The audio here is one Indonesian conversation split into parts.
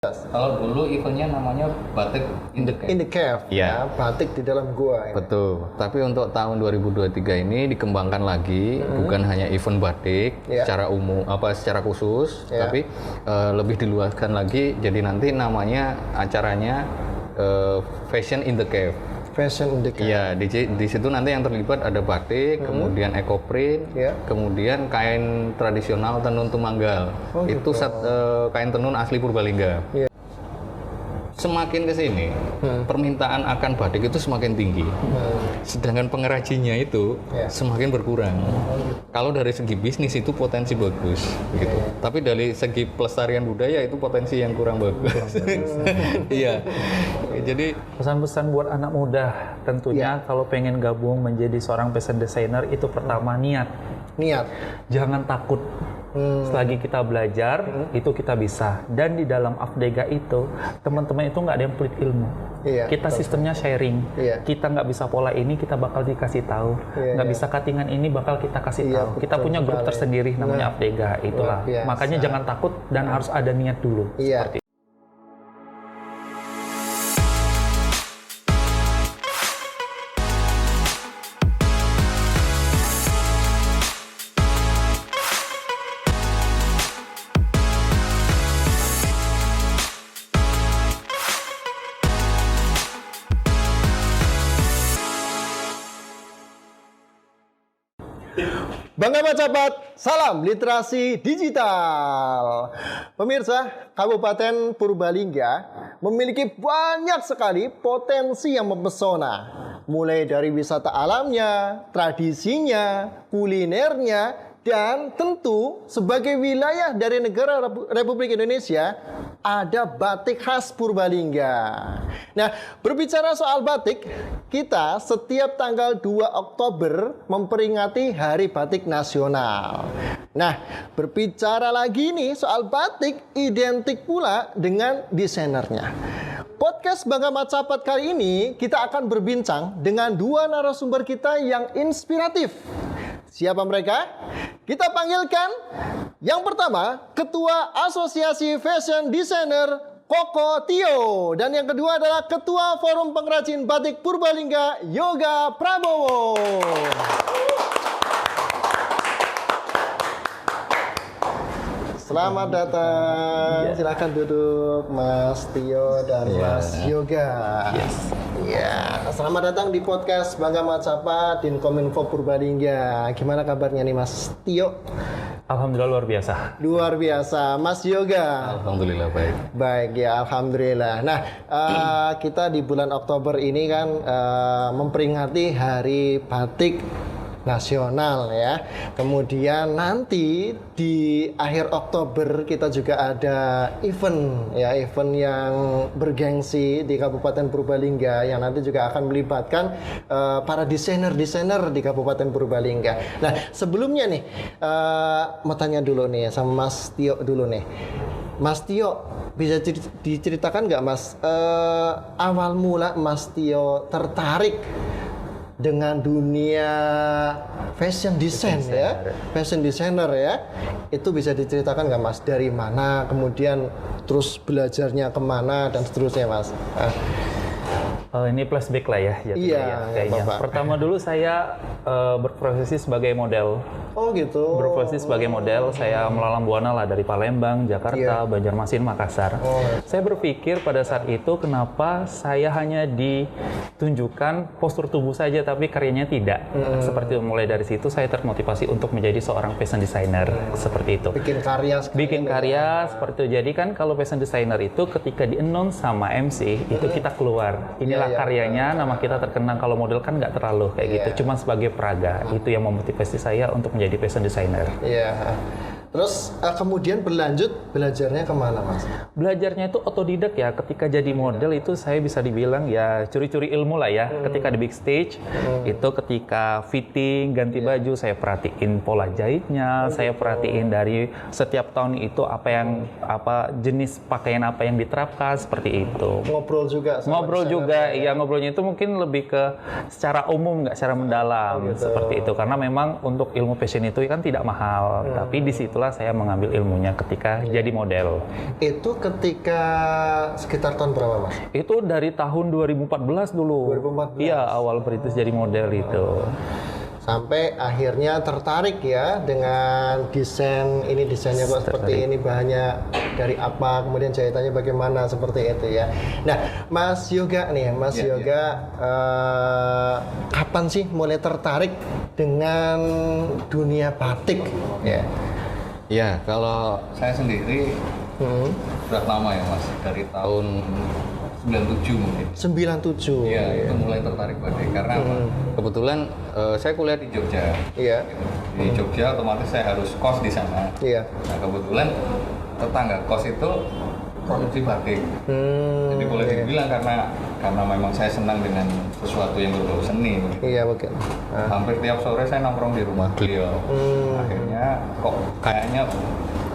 Kalau dulu eventnya namanya Batik in the Cave. In the Cave, Ya. batik di dalam gua. Ini. Betul. Tapi untuk tahun 2023 ini dikembangkan lagi, bukan hanya event batik secara umum, secara khusus, tapi lebih diluaskan lagi. Jadi nanti namanya acaranya Fashion in the Cave. Fashion in the Cave. Iya, di situ nanti yang terlibat ada batik, kemudian ekoprint, kemudian kain tradisional tenun tumanggal. Itu kain tenun asli Purbalingga. Semakin ke sini, permintaan akan batik itu semakin tinggi. Sedangkan pengrajinnya itu semakin berkurang. Kalau dari segi bisnis itu potensi bagus, gitu. Tapi dari segi pelestarian budaya itu potensi yang kurang bagus. Iya. Jadi pesan-pesan buat anak muda tentunya kalau pengen gabung menjadi seorang fashion designer itu pertama niat. Jangan takut. Selagi kita belajar itu kita bisa, dan di dalam Afdega itu teman-teman itu nggak ada yang pelit ilmu. Kita sistemnya sharing. Kita nggak bisa pola ini kita bakal dikasih tahu, nggak bisa cuttingan ini bakal kita kasih tahu. Kita punya grup tersendiri namanya Afdega, itulah. Makanya jangan takut dan harus ada niat dulu. Seperti Bangga Macapat, salam literasi digital. Pemirsa, Kabupaten Purbalingga memiliki banyak sekali potensi yang mempesona. Mulai dari wisata alamnya, tradisinya, kulinernya, dan tentu sebagai wilayah dari negara Republik Indonesia, ada batik khas Purbalingga. Nah, berbicara soal batik, kita setiap tanggal 2 Oktober memperingati Hari Batik Nasional. Nah, berbicara lagi nih soal batik, identik pula dengan desainernya. Podcast Bangga Macapat kali ini kita akan berbincang dengan dua narasumber kita yang inspiratif. Siapa mereka? Kita panggilkan yang pertama, Ketua Asosiasi Fashion Designer Koko Tio, dan yang kedua adalah Ketua Forum Pengrajin Batik Purbalingga Yoga Prabowo. Selamat datang. Silakan duduk, Mas Tio dan Mas Yoga. Selamat datang di podcast Bangga Macapat Dinkominfo Purbalingga. Gimana kabarnya nih Mas Tio? alhamdulillah luar biasa. Luar biasa, Mas Yoga. alhamdulillah baik. Baik ya, alhamdulillah. Nah, kita di bulan Oktober ini kan memperingati Hari Batik Nasional ya. Kemudian nanti di akhir Oktober kita juga ada event yang bergengsi di Kabupaten Purbalingga yang nanti juga akan melibatkan para desainer di Kabupaten Purbalingga. Nah, sebelumnya nih mau tanya dulu nih sama Mas Tio dulu nih. Mas Tio, bisa diceritakan nggak Mas awal mula Mas Tio tertarik dengan dunia fashion designer ya, itu bisa diceritakan nggak Mas, dari mana kemudian terus belajarnya kemana dan seterusnya Mas? Ini flashback lah ya, kayaknya. Pertama dulu saya berprofesi sebagai model. Oh gitu. Berprofesi sebagai model, saya melalang buana lah dari Palembang, Jakarta, Banjarmasin, Makassar. Saya berpikir pada saat itu kenapa saya hanya ditunjukkan postur tubuh saja tapi karyanya tidak. Seperti itu, mulai dari situ saya termotivasi untuk menjadi seorang fashion designer seperti itu. Bikin karya seperti itu. Jadi kan kalau fashion designer itu ketika di-announce sama MC itu kita keluar. Inilah karyanya, nama kita terkenang. Kalau model kan nggak terlalu kayak gitu, cuma sebagai peraga. Itu yang memotivasi saya untuk menjadi fashion designer. Terus kemudian berlanjut belajarnya kemana Mas? Belajarnya itu otodidak ya. Ketika jadi model itu saya bisa dibilang ya curi-curi ilmu lah ya. Ketika di big stage itu ketika fitting, ganti baju saya perhatiin pola jahitnya, saya perhatiin dari setiap tahun itu apa jenis pakaian apa yang diterapkan seperti itu. Ngobrol juga. Ngobrolnya itu mungkin lebih ke secara umum nggak secara mendalam seperti itu. Karena memang untuk ilmu fashion itu kan tidak mahal, tapi di situ disitulah saya mengambil ilmunya ketika jadi model. Itu ketika sekitar tahun berapa, Mas? Itu dari tahun 2014 dulu. 2014. Iya, awal berintis jadi model itu. Sampai akhirnya tertarik ya dengan desainnya kok seperti ini, bahannya dari apa, kemudian jahitannya bagaimana, seperti itu ya. Nah, Mas Yoga nih, kapan sih mulai tertarik dengan dunia batik? Ya. Ya, kalau saya sendiri sudah lama ya Mas, dari tahun 97 mungkin. 97. Iya, itu mulai tertarik batik karena apa? Kebetulan saya kuliah di Jogja. Iya. Di Jogja otomatis saya harus kos di sana. Iya. Nah, kebetulan tetangga kos itu produksi batik. Jadi boleh dibilang karena memang saya senang dengan sesuatu yang berbau seni. Iya, betul. Hampir tiap sore saya nongkrong di rumah beliau. Akhirnya kok kayaknya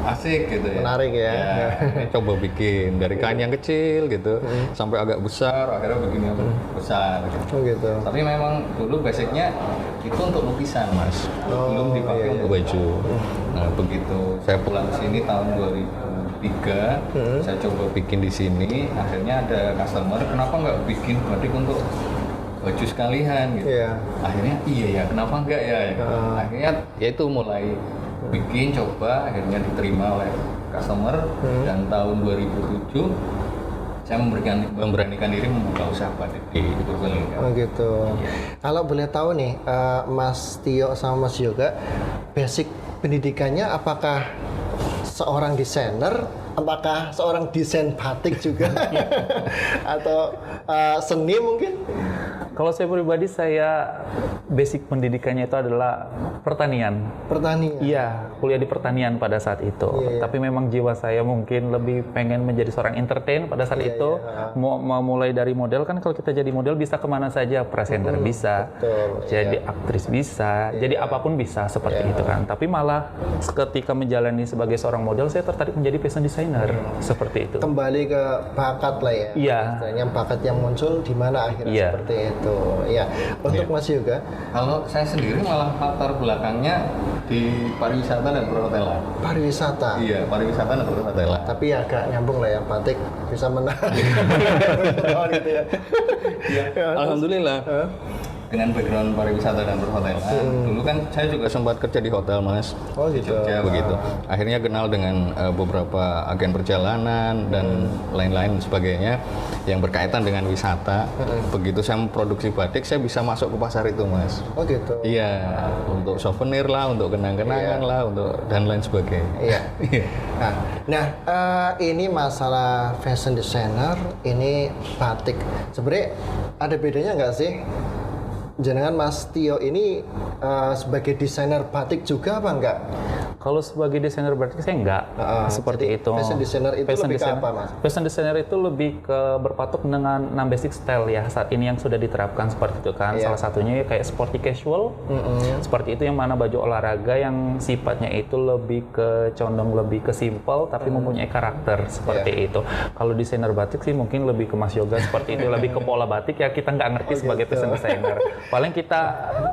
asik gitu ya. Menarik ya. Coba bikin dari kain yang kecil gitu sampai agak besar, akhirnya bikin yang besar gitu. Oh gitu. Tapi memang dulu basicnya itu untuk lukisan Mas, belum dipakai untuk baju. Nah begitu saya pulang ke sini tahun 2003, saya coba bikin di sini. Akhirnya ada customer, kenapa nggak bikin batik untuk baju sekalian gitu. Iya. Akhirnya iya ya, kenapa enggak ya? Akhirnya ya itu mulai bikin, coba, akhirnya diterima oleh customer dan tahun 2007 saya memberanikan diri membuka usaha batik di Purbalingga. Oh gitu. Kalau boleh tahu nih, Mas Tio sama Mas Yoga, basic pendidikannya apakah seorang desainer, apakah seorang desain batik juga, atau seni mungkin? Kalau saya pribadi, saya basic pendidikannya itu adalah pertanian. Pertanian? Iya, kuliah di pertanian pada saat itu. Iya. Tapi memang jiwa saya mungkin lebih pengen menjadi seorang entertain pada saat itu. Mau mulai dari model, kan kalau kita jadi model bisa kemana saja. Presenter bisa, betul. jadi aktris bisa, jadi apapun bisa seperti itu kan. Tapi malah ketika menjalani sebagai seorang model, saya tertarik menjadi fashion designer. Seperti itu. Kembali ke bakat lah ya. Iya. Istilahnya bakat yang muncul di mana akhirnya Iya. seperti itu. Ya, untuk Mas Yoga, Kalau saya sendiri malah latar belakangnya di pariwisata dan perhotelan. pariwisata. Iya, pariwisata dan perhotelan. Tapi agak nyambung lah ya, batik bisa menarik. Oh, gitu ya. Alhamdulillah. Dengan background pariwisata dan perhotelan, dulu kan saya juga sempat kerja di hotel Mas. Oh, Di gitu. Jogja begitu. Akhirnya kenal dengan beberapa agen perjalanan dan lain-lain sebagainya yang berkaitan dengan wisata. Begitu saya memproduksi batik, saya bisa masuk ke pasar itu Mas. Oh gitu. Iya, untuk souvenir lah, untuk kenang-kenangan lah, untuk dan lain sebagainya. Iya. Nah, ini masalah fashion designer, ini batik. Sebenarnya ada bedanya nggak sih? Jenengan Mas Tio ini sebagai desainer batik juga apa enggak? Kalau sebagai desainer batik saya enggak seperti jadi itu. Fashion designer itu lebih ke apa, Mas? Fashion designer itu lebih ke berpatok dengan 6 basic style ya saat ini yang sudah diterapkan seperti itu kan. Iya. Salah satunya kayak sporty casual. Seperti itu yang mana baju olahraga yang sifatnya itu lebih ke condong lebih ke simple tapi mempunyai karakter seperti itu. Kalau desainer batik sih mungkin lebih ke Mas Yoga seperti itu, lebih ke pola batik ya kita nggak ngerti sebagai fashion designer. Paling kita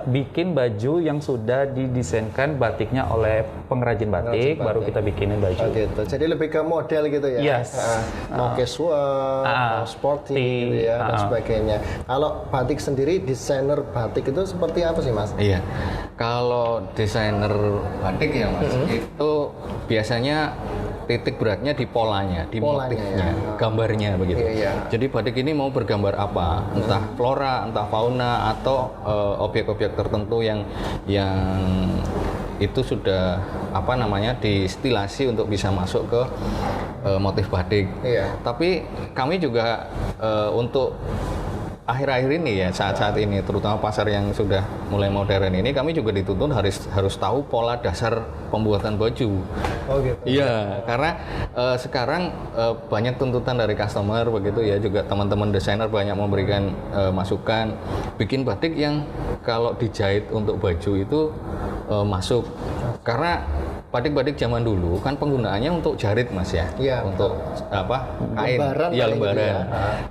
bikin baju yang sudah didesainkan batiknya oleh pengrajin batik, baru kita bikinin baju. Oh gitu. Jadi lebih ke model gitu ya. Yes. Mau casual, mau sporty gitu ya dan sebagainya. Kalau batik sendiri, desainer batik itu seperti apa sih, Mas? Iya. Kalau desainer batik ya Mas, itu biasanya titik beratnya di polanya, di motifnya, gambarnya begitu. Iya. Jadi batik ini mau bergambar apa? Entah flora, entah fauna, atau objek-objek tertentu yang itu sudah apa namanya distilasi untuk bisa masuk ke motif batik. Iya. Tapi kami juga untuk akhir-akhir ini ya, saat-saat ini terutama pasar yang sudah mulai modern ini, kami juga dituntut harus tahu pola dasar pembuatan baju. Oh gitu. Iya, karena sekarang banyak tuntutan dari customer begitu ya, juga teman-teman desainer banyak memberikan masukan bikin batik yang kalau dijahit untuk baju itu masuk. Karena batik-batik zaman dulu kan penggunaannya untuk jarit Mas ya. Iya. Untuk apa? Kain. Lembaran Iya, paling lembaran. gitu ya.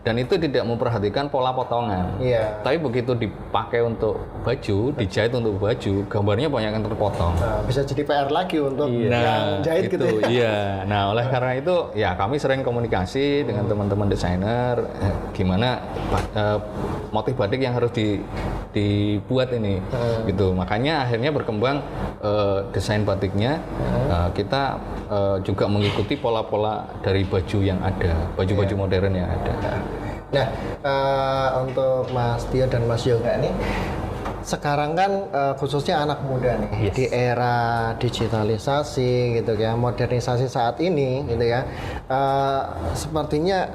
Dan itu tidak memperhatikan pola potongan. Iya. Tapi begitu dipakai untuk baju, dijahit untuk baju, gambarnya banyak yang terpotong. Nah, bisa jadi PR lagi untuk yang jahit itu, gitu ya. Iya. Nah, oleh karena itu ya kami sering komunikasi dengan teman-teman desainer gimana motif batik yang harus dibuat ini. Gitu. Makanya akhirnya berkembang desain batiknya. Kita juga mengikuti pola-pola dari baju yang ada, baju-baju modern yang ada. Nah, untuk Mas Tio dan Mas Yoga ini sekarang kan khususnya anak muda nih di era digitalisasi gitu ya, modernisasi saat ini gitu ya, sepertinya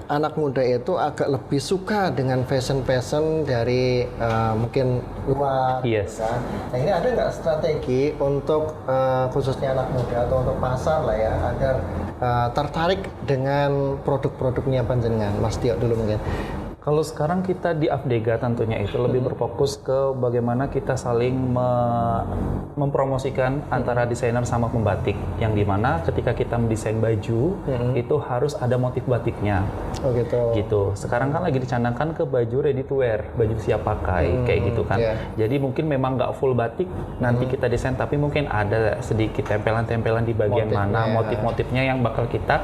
anak muda itu agak lebih suka dengan fashion dari mungkin luar. Yes. Kan? Nah, ini ada nggak strategi untuk khususnya anak muda atau untuk pasar lah ya agar tertarik dengan produk-produknya panjenengan? Mas Tio dulu mungkin. Kalau sekarang kita di Afdega tentunya itu lebih berfokus ke bagaimana kita saling mempromosikan antara desainer sama pembatik, yang dimana ketika kita mendesain baju itu harus ada motif batiknya. Oh gitu. Gitu. Sekarang kan lagi dicanangkan ke baju ready to wear, baju siap pakai kayak gitu kan. Yeah. Jadi mungkin memang nggak full batik nanti kita desain, tapi mungkin ada sedikit tempelan-tempelan di bagian mana motif-motifnya yang bakal kita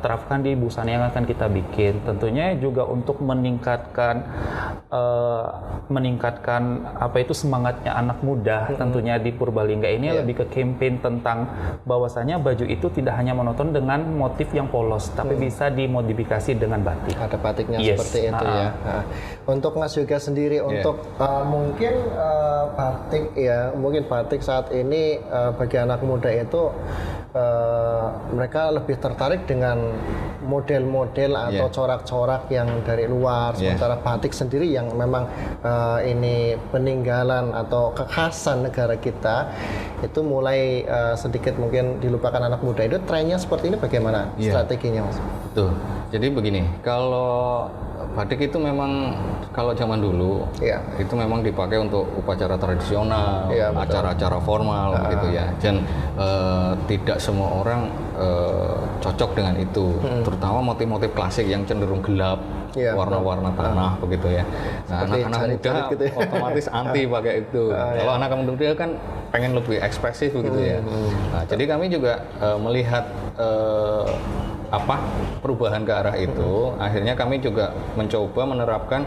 terapkan di busana yang akan kita bikin. Tentunya juga untuk meningkatkan apa itu semangatnya anak muda tentunya di Purbalingga ini lebih ke campaign tentang bahwasanya baju itu tidak hanya monoton dengan motif yang polos, tapi bisa dimodifikasi dengan batik. Ada batiknya Yes. seperti itu ya. Nah, untuk Mas Yoga sendiri, untuk mungkin batik saat ini bagi anak muda itu mereka lebih tertarik dengan model-model atau corak-corak yang dari luar, sementara batik sendiri yang memang ini peninggalan atau kekhasan negara kita itu mulai sedikit mungkin dilupakan anak muda. Itu trennya seperti ini bagaimana strateginya Mas? Tuh, jadi begini, kalau batik itu memang kalau zaman dulu itu memang dipakai untuk upacara tradisional, acara-acara formal gitu ya. Dan tidak semua orang cocok dengan itu, terutama motif-motif klasik yang cenderung gelap, warna-warna tanah begitu ya. Nah, anak-anak muda gitu ya. Otomatis anti pakai itu. Kalau anak muda kan pengen lebih ekspresif begitu ya. Nah, jadi kami juga melihat perubahan ke arah itu, akhirnya kami juga mencoba menerapkan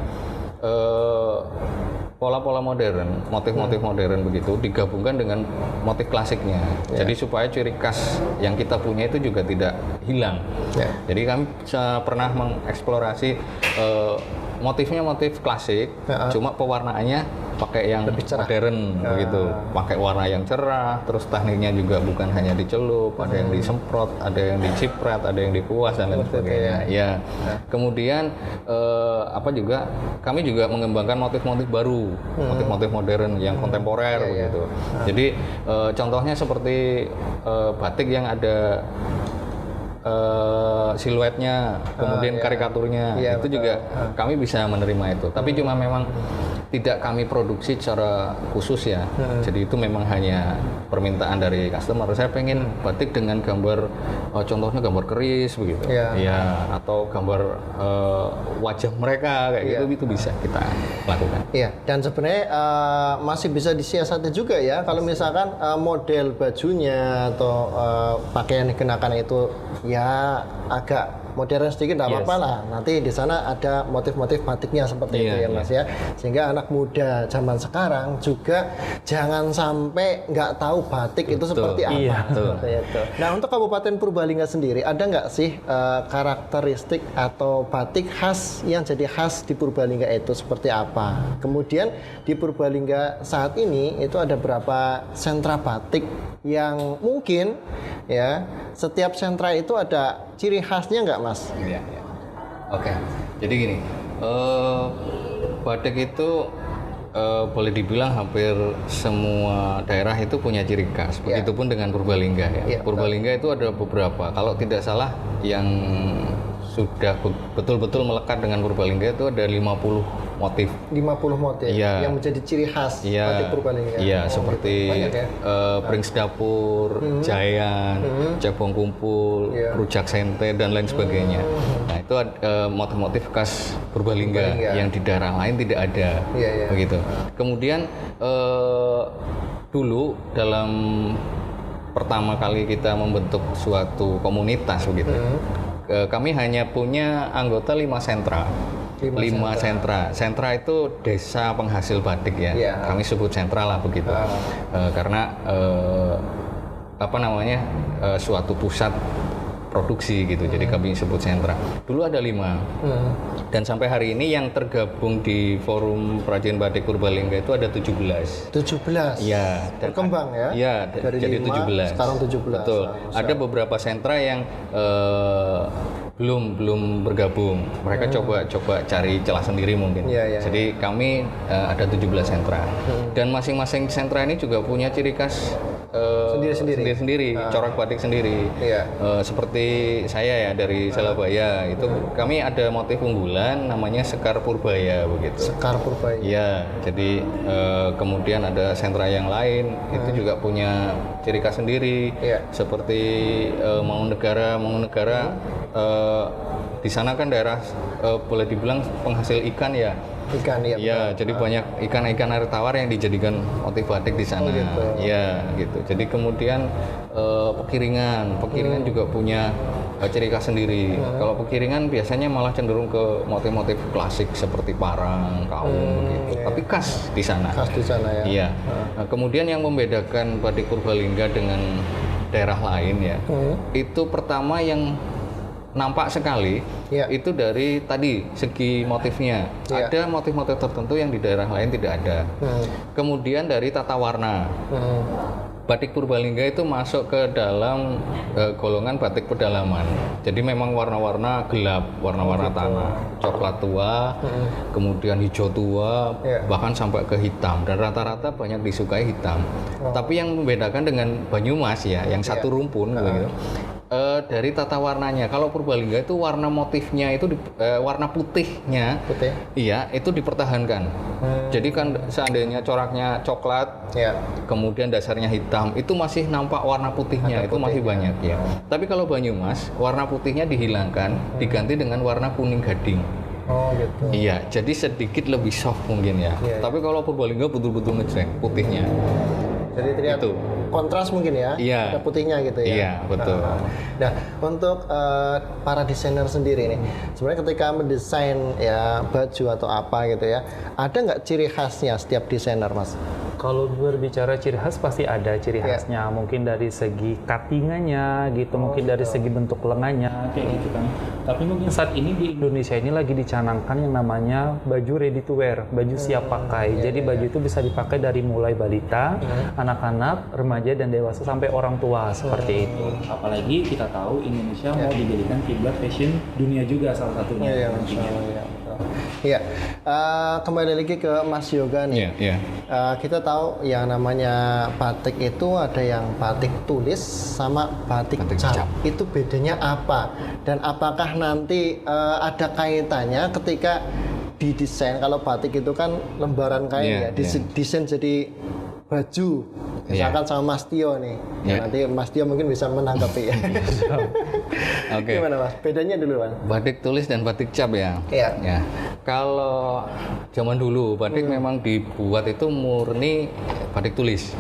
pola-pola modern, motif-motif modern begitu digabungkan dengan motif klasiknya. Jadi supaya ciri khas yang kita punya itu juga tidak hilang. Jadi kami pernah mengeksplorasi motifnya motif klasik, cuma pewarnaannya pakai yang modern begitu, pakai warna yang cerah, terus tekniknya juga bukan hanya dicelup, ada yang disemprot, ada yang diciprat, ada yang dikuas dan lain sebagainya. Kemudian kami juga mengembangkan motif-motif baru, motif-motif modern yang kontemporer begitu. Jadi contohnya seperti batik yang ada siluetnya, kemudian karikaturnya, itu juga kami bisa menerima itu. Tapi cuma memang tidak kami produksi secara khusus ya. Jadi itu memang hanya permintaan dari customer. Saya pengen batik dengan gambar, contohnya gambar keris begitu, atau gambar wajah mereka kayak gitu, itu bisa kita lakukan. Dan sebenarnya masih bisa disiasati juga ya. Kalau misalkan model bajunya atau pakaian yang dikenakan itu ya agak modern sedikit, tidak apa-apa lah. Nanti di sana ada motif-motif batiknya seperti itu ya Mas ya. Sehingga anak muda zaman sekarang juga jangan sampai nggak tahu batik itu seperti apa. Nah, untuk Kabupaten Purbalingga sendiri ada nggak sih karakteristik atau batik khas yang jadi khas di Purbalingga itu seperti apa? Kemudian di Purbalingga saat ini itu ada berapa sentra batik yang mungkin ya setiap sentra itu ada ciri khasnya nggak Mas? Oke. Jadi gini, batik itu boleh dibilang hampir semua daerah itu punya ciri khas. Begitupun dengan Purbalingga ya. Purbalingga itu ada beberapa. Kalau tidak salah yang sudah betul-betul melekat dengan Purbalingga itu ada 50 motif. 50 motif Iya. yang menjadi ciri khas batik Purbalingga. Iya, seperti Banyak ya? Brings Dapur, Jayan, Cebong Kumpul, Rujak Sente dan lain sebagainya. Nah, itu motif-motif khas Purbalingga yang di daerah lain tidak ada. Iya. Begitu. Kemudian dulu dalam pertama kali kita membentuk suatu komunitas begitu. Kami hanya punya anggota 5 sentra. 5 sentra. Sentra itu desa penghasil batik ya. Kami sebut sentra lah begitu. Karena suatu pusat produksi gitu. Jadi kami sebut sentra. Dulu ada 5. Dan sampai hari ini yang tergabung di Forum Perajin Batik Purbalingga itu ada 17. 17. Iya, berkembang ya. Iya, dari jadi 5, 17. sekarang 17. Betul. Ada beberapa sentra yang belum bergabung. Mereka coba cari celah sendiri mungkin. Jadi kami ada 17 sentra. Dan masing-masing sentra ini juga punya ciri khas sendiri-sendiri, corak batik sendiri. Seperti saya ya dari Salabaya itu kami ada motif unggulan namanya Sekar Purbaya begitu. Sekar Purbaya. Iya, jadi kemudian ada sentra yang lain itu juga punya ciri khas sendiri. Seperti Mangunegara di sana kan daerah boleh dibilang penghasil ikan ya. Ikan ya. Iya, jadi banyak ikan-ikan air tawar yang dijadikan motif batik di sana. Iya, gitu. Jadi kemudian Pekiringan juga punya ciri khas sendiri. Kalau Pekiringan biasanya malah cenderung ke motif-motif klasik seperti parang, kaum begitu. Tapi khas di sana. Khas di sana ya. Iya. Nah, kemudian yang membedakan batik Purbalingga dengan daerah lain ya, itu pertama yang nampak sekali itu dari tadi segi motifnya. Ada motif-motif tertentu yang di daerah lain tidak ada. Kemudian dari tata warna. Batik Purbalingga itu masuk ke dalam golongan batik pedalaman. Jadi memang warna-warna gelap, warna-warna tanah, coklat tua, kemudian hijau tua, bahkan sampai ke hitam. Dan rata-rata banyak disukai hitam. Tapi yang membedakan dengan Banyumas ya, yang satu rumpun begitu. Dari tata warnanya, kalau Purbalingga itu warna motifnya itu warna putihnya, iya itu dipertahankan. Jadi kan seandainya coraknya coklat, kemudian dasarnya hitam, itu masih nampak warna putihnya, itu masih banyak ya. Tapi kalau Banyumas, warna putihnya dihilangkan, diganti dengan warna kuning gading. Oh gitu. Iya, jadi sedikit lebih soft mungkin ya. Tapi kalau Purbalingga betul-betul ngejreng putihnya. Jadi terlihat itu kontras mungkin ya, ada putihnya gitu ya. Iya, betul. Nah, untuk para desainer sendiri nih, sebenarnya ketika mendesain ya baju atau apa gitu ya, ada nggak ciri khasnya setiap desainer, Mas? Kalau berbicara ciri khas pasti ada ciri khasnya, mungkin dari segi cuttingannya gitu, mungkin dari segi bentuk lengannya kayak gitu kan. Tapi mungkin saat ini di Indonesia ini lagi dicanangkan yang namanya baju ready to wear, baju siap pakai. Jadi baju itu bisa dipakai dari mulai balita, anak-anak, remaja dan dewasa sampai orang tua seperti itu. Apalagi kita tahu Indonesia mau dijadikan kiblat fashion dunia juga salah satunya. Iya, kembali lagi ke Mas Yoga nih. Kita tahu yang namanya batik itu ada yang batik tulis sama batik cap. Itu bedanya apa? Dan apakah nanti ada kaitannya ketika didesain? Kalau batik itu kan lembaran kain desain jadi baju. Misalkan sama Mas Tio nih. Nanti Mas Tio mungkin bisa menanggapi ya. Gimana Mas? Bedanya dulu Mas. Batik tulis dan batik cap ya. Ya. Kalau zaman dulu batik memang dibuat itu murni batik tulis.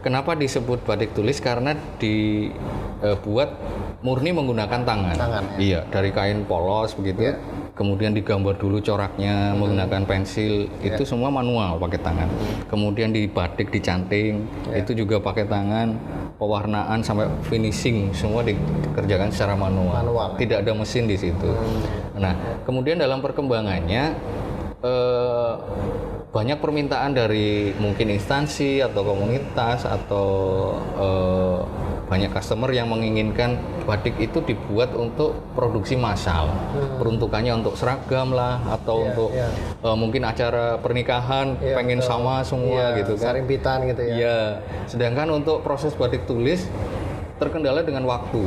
Kenapa disebut batik tulis? Karena dibuat murni menggunakan tangan. Iya, dari kain polos begitu. Kemudian digambar dulu coraknya menggunakan pensil, itu semua manual pakai tangan. Kemudian dibatik, dicanting, itu juga pakai tangan. Pewarnaan sampai finishing semua dikerjakan secara manual. Tidak ada mesin di situ. Nah, kemudian dalam perkembangannya banyak permintaan dari mungkin instansi atau komunitas atau banyak customer yang menginginkan batik itu dibuat untuk produksi massal. Peruntukannya untuk seragam lah atau untuk mungkin acara pernikahan pengen sama semua gitu kan. Sarimpitan gitu ya. Iya. Sedangkan untuk proses batik tulis terkendala dengan waktu.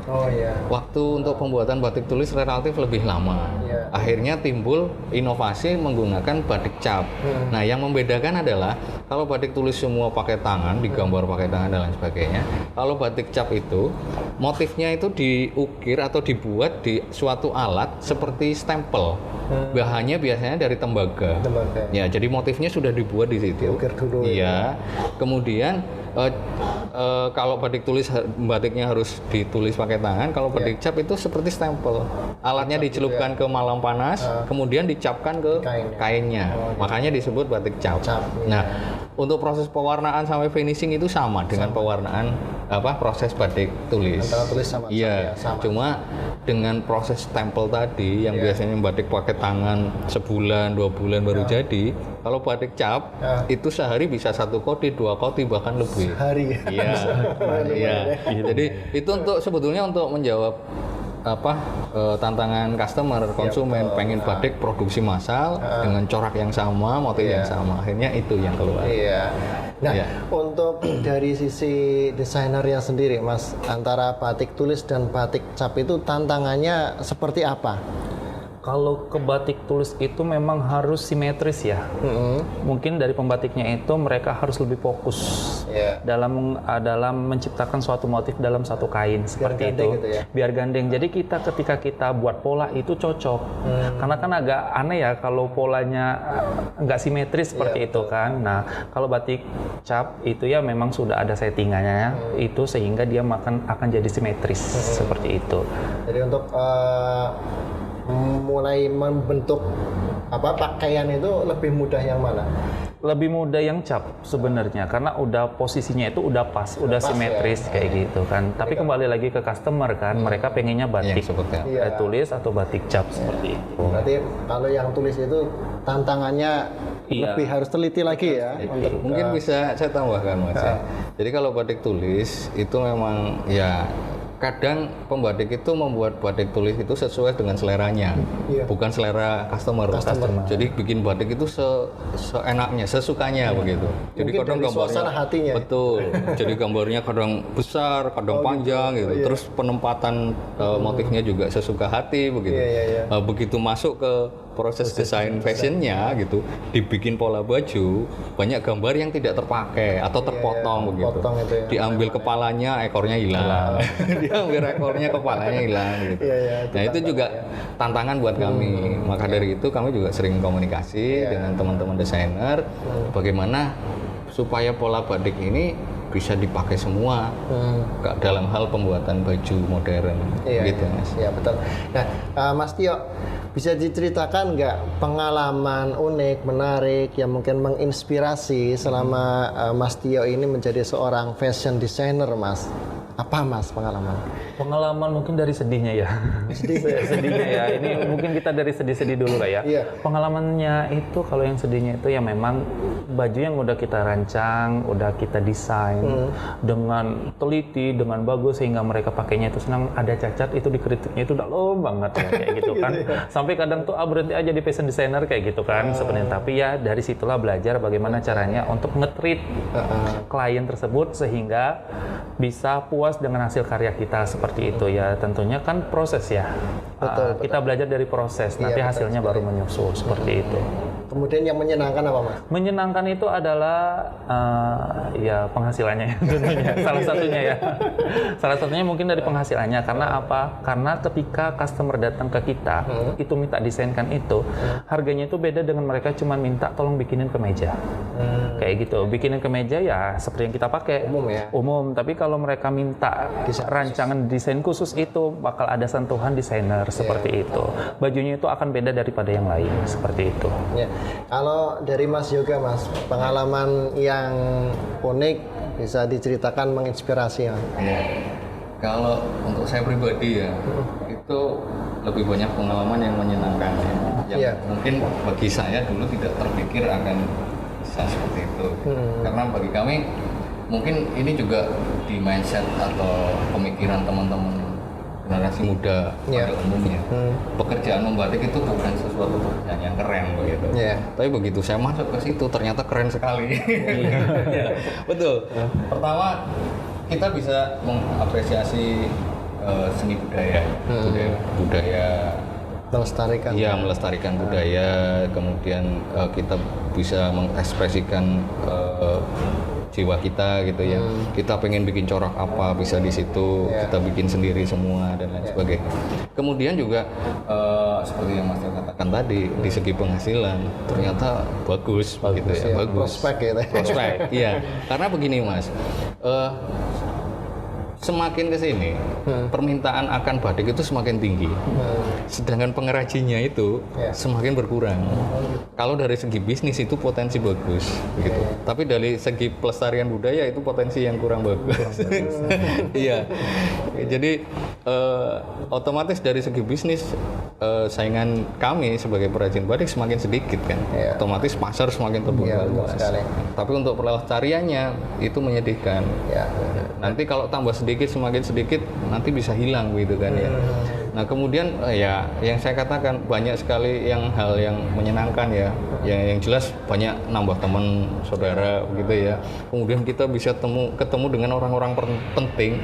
Oh iya. Waktu untuk pembuatan batik tulis relatif lebih lama. Iya. Akhirnya timbul inovasi menggunakan batik cap. Nah, yang membedakan adalah kalau batik tulis semua pakai tangan, digambar pakai tangan dan lain sebagainya. Kalau batik cap itu motifnya itu diukir atau dibuat di suatu alat seperti stempel. Bahannya biasanya dari tembaga. Tembaga. Ya, jadi motifnya sudah dibuat di situ. Diukir dulu. Iya. Kemudian kalau batik tulis batiknya harus ditulis pakai tangan. Kalau batik cap itu seperti stempel. Alatnya dicelupkan ke malam panas, kemudian dicapkan ke kainnya. Makanya disebut batik cap. Nah, untuk proses pewarnaan sampai finishing itu sama dengan pewarnaan proses batik tulis. Antara tulis sama iya, sama. cuma dengan proses stempel tadi yang biasanya batik pakai tangan sebulan 2 bulan baru jadi. Kalau batik cap itu sehari bisa 1 kodi, 2 kodi bahkan lebih. Sehari. Iya. Iya. Jadi itu sebetulnya untuk menjawab tantangan customer, konsumen pengen batik produksi massal dengan corak yang sama, motif yang sama. Akhirnya itu yang keluar. Iya. Nah, untuk dari sisi desainernya sendiri, Mas, antara batik tulis dan batik cap itu tantangannya seperti apa? Kalau ke batik tulis itu memang harus simetris ya. Mungkin dari pembatiknya itu mereka harus lebih fokus dalam menciptakan suatu motif dalam satu kain seperti itu. Gitu ya? Biar gandeng. Jadi ketika kita buat pola itu cocok. Karena kan agak aneh ya kalau polanya nggak simetris seperti itu kan. Nah, kalau batik cap itu ya memang sudah ada settingannya itu sehingga dia akan jadi simetris seperti itu. Jadi untuk mulai membentuk pakaian itu lebih mudah yang mana? Lebih mudah yang cap sebenarnya karena udah posisinya itu udah pas, udah simetris kayak gitu kan. Tapi kembali lagi ke customer kan, mereka pengennya batik tulis atau batik cap seperti itu. Berarti kalau yang tulis itu tantangannya lebih harus teliti lagi ya. Mungkin bisa saya tambahkan Mas ya. Jadi kalau batik tulis itu memang ya kadang pembatik itu membuat batik tulis itu sesuai dengan seleranya, bukan selera customer. Jadi bikin batik itu seenaknya, sesukanya begitu. Jadi mungkin kadang dari suasana hatinya. Betul. Jadi gambarnya kadang besar, kadang panjang gitu. Terus penempatan motifnya juga sesuka hati begitu. Begitu masuk ke proses desain fashionnya gitu, dibikin pola baju, banyak gambar yang tidak terpakai atau terpotong begitu. Diambil kepalanya, ekornya hilang. Diambil ekornya, kepalanya hilang gitu. Nah itu juga tantangan buat kami. Maka dari itu kami juga sering komunikasi dengan teman-teman desainer, bagaimana supaya pola batik ini bisa dipakai semua dalam hal pembuatan baju modern, gitu Mas. Iya betul. Nah, Mas Tio, bisa diceritakan nggak pengalaman unik, menarik yang mungkin menginspirasi selama Mas Tio ini menjadi seorang fashion designer, Mas? Apa Mas pengalaman? Pengalaman mungkin dari sedihnya ya. Sedihnya ya. Ini mungkin kita dari sedih-sedih dulu lah ya. Pengalamannya itu kalau yang sedihnya itu ya memang baju yang udah kita rancang, udah kita desain dengan teliti, dengan bagus sehingga mereka pakainya itu senang, ada cacat itu dikritiknya itu dalam banget ya kayak gitu kan. Sampai kadang tuh berhenti aja di fashion designer kayak gitu kan sebenarnya. Tapi ya dari situlah belajar bagaimana caranya untuk nge-treat klien tersebut sehingga bisa puas dengan hasil karya kita seperti itu ya. Tentunya kan proses ya. Betul. Kita belajar dari proses, nanti hasilnya baru menyusul seperti itu. Kemudian yang menyenangkan apa Mas? Menyenangkan itu adalah ya penghasilannya ya, tentunya. Salah satunya ya. Salah satunya mungkin dari penghasilannya. Karena apa? Karena ketika customer datang ke kita, itu minta desainkan itu, harganya itu beda dengan mereka cuma minta tolong bikinin kemeja. Kayak gitu. Bikinin kemeja ya seperti yang kita pakai. Umum ya? Umum. Tapi kalau mereka minta rancangan desain khusus itu bakal ada sentuhan desainer seperti itu. Bajunya itu akan beda daripada yang lain seperti itu. Kalau dari Mas Yoga, Mas, pengalaman yang unik bisa diceritakan menginspirasi ya? Kalau untuk saya pribadi ya, itu lebih banyak pengalaman yang menyenangkan ya. Yang mungkin bagi saya dulu tidak terpikir akan bisa seperti itu. Karena bagi kami mungkin ini juga di mindset atau pemikiran teman-teman generasi muda pada umumnya. Pekerjaan membatik itu bukan sesuatu pekerjaan yang keren begitu. Tapi begitu saya masuk ke situ ternyata keren sekali. Betul. Pertama kita bisa mengapresiasi seni budaya, budaya Melestarikan. Iya, melestarikan budaya, kemudian kita bisa mengekspresikan jiwa kita gitu ya. Kita pengen bikin corak apa bisa di situ, kita bikin sendiri semua dan lain sebagainya. Kemudian juga seperti yang Mas katakan tadi, di segi penghasilan ternyata bagus gitu ya, bagus. Prospek gitu. Prospek, iya. Karena begini Mas, semakin ke sini permintaan akan batik itu semakin tinggi. Sedangkan pengrajinnya itu semakin berkurang. Kalau dari segi bisnis itu potensi bagus gitu. Tapi dari segi pelestarian budaya itu potensi yang kurang bagus. Iya. Jadi otomatis dari segi bisnis saingan kami sebagai perajin batik semakin sedikit kan. Otomatis pasar semakin terbuka luas. Tapi untuk pelestariannya itu menyedihkan. Nanti kalau tambah sedikit semakin sedikit nanti bisa hilang gitu kan ya. Nah kemudian ya yang saya katakan banyak sekali hal yang menyenangkan ya. Yang jelas banyak nambah teman saudara gitu ya. Kemudian kita bisa ketemu dengan orang-orang penting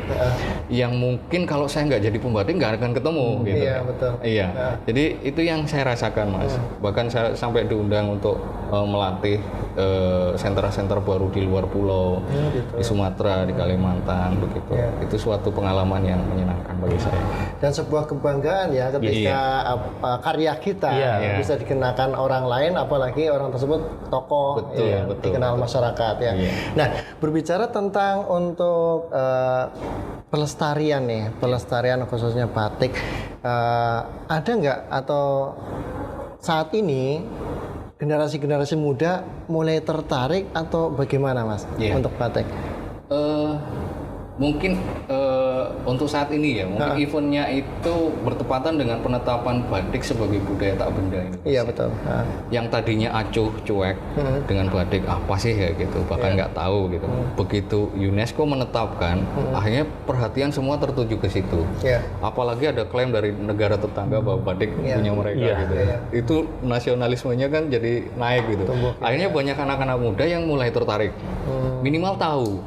yang mungkin kalau saya nggak jadi pembatik nggak akan ketemu gitu. Iya betul. Iya. Jadi itu yang saya rasakan Mas. Bahkan saya sampai diundang untuk melatih sentra-sentra baru di luar pulau, di Sumatera, di Kalimantan begitu. Itu suatu pengalaman yang menyenangkan bagi saya. Dan sebuah kebanggaan ya ketika karya kita bisa dikenakan orang lain, apalagi orang tersebut tokoh, betul. Dikenal masyarakat ya. Nah, berbicara tentang untuk pelestarian nih, pelestarian khususnya batik, ada nggak atau saat ini generasi-generasi muda mulai tertarik atau bagaimana Mas untuk batik? Mungkin untuk saat ini ya, mungkin eventnya itu bertepatan dengan penetapan batik sebagai budaya tak benda Indonesia. Iya betul. Yang tadinya acuh cuek dengan batik apa sih ya gitu, bahkan nggak tahu gitu. Begitu UNESCO menetapkan, akhirnya perhatian semua tertuju ke situ. Apalagi ada klaim dari negara tetangga bahwa batik punya mereka gitu. Itu nasionalismenya kan jadi naik gitu. Akhirnya banyak anak-anak muda yang mulai tertarik. Minimal tahu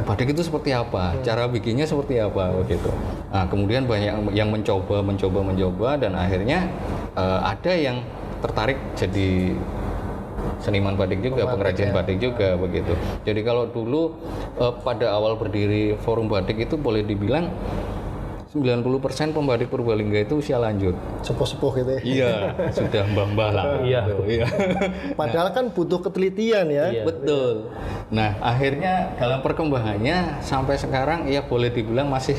batik itu seperti apa, cara bikinnya seperti apa begitu. Nah, kemudian banyak yang mencoba dan akhirnya ada yang tertarik jadi seniman batik juga, pengrajin batik juga begitu. Jadi kalau dulu pada awal berdiri Forum Batik itu boleh dibilang 90% pembatik Purbalingga itu usia lanjut. Sepuh-sepuh gitu ya. Iya, sudah mbah-mbah lah. Iya. Padahal kan butuh ketelitian ya. Betul. Nah, akhirnya dalam perkembangannya sampai sekarang ya boleh dibilang masih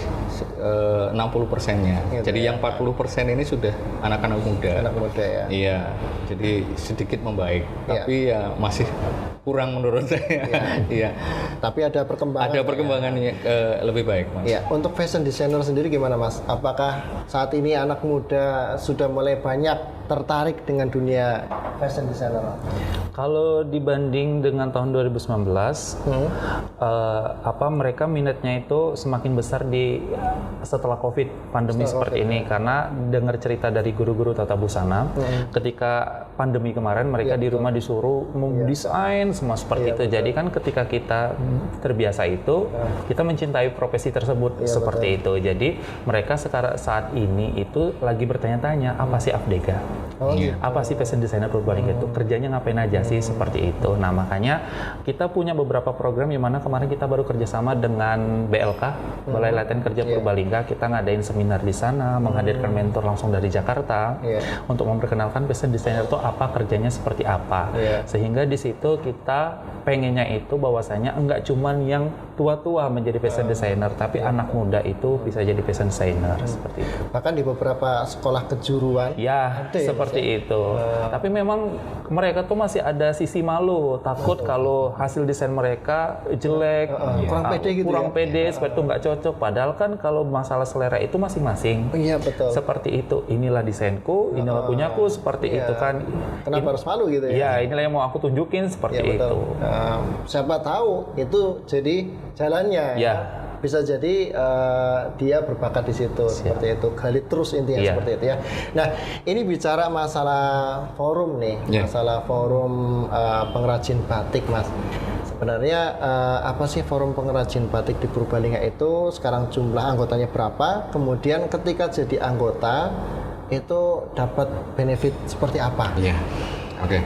60%-nya. Jadi yang 40% ini sudah anak-anak muda. Anak muda ya. Iya. Jadi sedikit membaik, tapi ya masih kurang menurut saya. Iya. Tapi ada perkembangan. Ada perkembangan lebih baik, Mas. Iya. Untuk fashion designer sendiri gimana, Mas? Apakah saat ini anak muda sudah mulai banyak tertarik dengan dunia fashion designer? Kalau dibanding dengan tahun 2019, mereka minatnya itu semakin besar setelah COVID pandemi seperti ini, karena dengar cerita dari guru-guru tata busana, ketika pandemi kemarin mereka di rumah disuruh mendesain semua seperti itu. Jadi kan ketika kita terbiasa itu, kita mencintai profesi tersebut seperti itu. Jadi mereka sekarang saat ini itu lagi bertanya-tanya, apa sih Afdega? Apa sih fashion designer Purbalingga itu? Kerjanya ngapain aja sih seperti itu? Nah, makanya kita punya beberapa program yang mana kemarin kita baru kerjasama dengan BLK, Balai Latihan Kerja Purbalingga. Kita ngadain seminar di sana, menghadirkan mentor langsung dari Jakarta untuk memperkenalkan fashion designer itu apa, kerjanya seperti apa. Sehingga di situ kita pengennya itu bahwasanya enggak cuman yang tua-tua menjadi fashion designer, tapi anak muda itu bisa jadi fashion designer seperti itu. Bahkan di beberapa sekolah kejuruan. Seperti itu. Tapi memang mereka tuh masih ada sisi malu, takut kalau hasil desain mereka jelek, kurang pede gitu. Kurang pede, seperti itu nggak cocok. Padahal kan kalau masalah selera itu masing-masing. Iya betul. Seperti itu. Inilah desainku, inilah punyaku, seperti itu kan. Kenapa harus malu gitu ya? Iya, inilah yang mau aku tunjukin seperti itu. Siapa tahu itu jadi jalannya. Bisa jadi dia berbakat di situ. Seperti itu. Gali terus intinya seperti itu ya. Nah, ini bicara masalah forum nih, masalah forum pengrajin batik, Mas. sebenarnya apa sih Forum Pengrajin Batik di Purbalingga itu? Sekarang jumlah anggotanya berapa? Kemudian ketika jadi anggota itu dapat benefit seperti apa? Iya. Oke.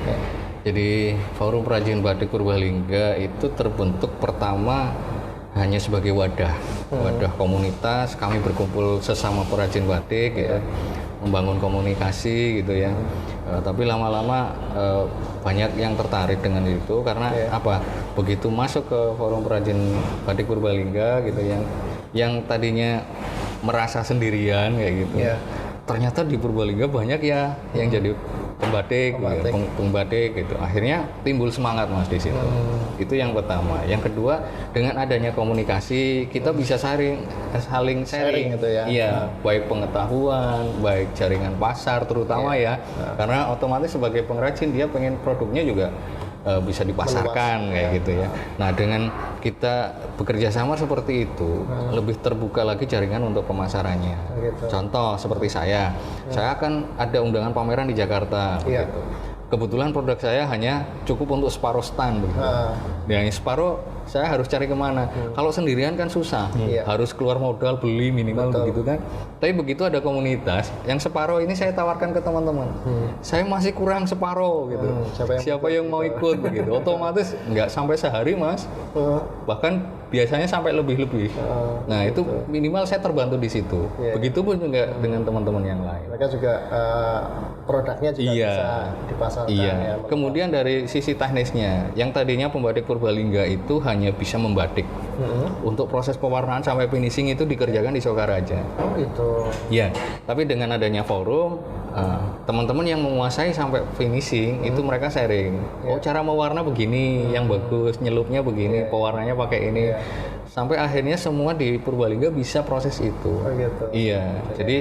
Jadi Forum Perajin Batik Purbalingga itu terbentuk pertama hanya sebagai wadah komunitas, kami berkumpul sesama perajin batik ya, membangun komunikasi gitu ya. Tapi lama-lama banyak yang tertarik dengan itu karena apa? Begitu masuk ke Forum Perajin Batik Purbalingga gitu yang tadinya merasa sendirian kayak gitu. Ternyata di Purbalingga banyak ya yang jadi pembatik gitu. Akhirnya timbul semangat Mas di situ. Itu yang pertama. Yang kedua, dengan adanya komunikasi kita bisa saling sharing gitu ya. Iya, baik pengetahuan, baik jaringan pasar terutama ya. Karena otomatis sebagai pengrajin dia pengen produknya juga bisa dipasarkan kayak gitu ya. Nah, dengan kita bekerja sama seperti itu, lebih terbuka lagi jaringan untuk pemasarannya. Contoh seperti saya akan ada undangan pameran di Jakarta. Gitu. Kebetulan produk saya hanya cukup untuk separuh stand. Gitu. Yang separuh saya harus cari kemana? Kalau sendirian kan susah, harus keluar modal beli minimal begitu kan. Tapi begitu ada komunitas, yang separuh ini saya tawarkan ke teman-teman. Saya masih kurang separuh gitu. Siapa yang mau ikut begitu? Otomatis nggak sampai sehari Mas, bahkan biasanya sampai lebih-lebih. Nah itu minimal saya terbantu di situ. Begitupun juga dengan teman-teman yang lain. Mereka juga produknya juga bisa dipasarkan. Ya, kemudian dari sisi teknisnya, yang tadinya pembatik Purbalingga itu hanya bisa membatik. Untuk proses pewarnaan sampai finishing itu dikerjakan di Sokaraja. Oh itu. Iya, tapi dengan adanya forum, teman-teman yang menguasai sampai finishing itu mereka sharing. Oh cara mewarna begini, yang bagus, nyelupnya begini, pewarnanya pakai ini. Sampai akhirnya semua di Purbalingga bisa proses itu. Oh gitu. Iya, jadi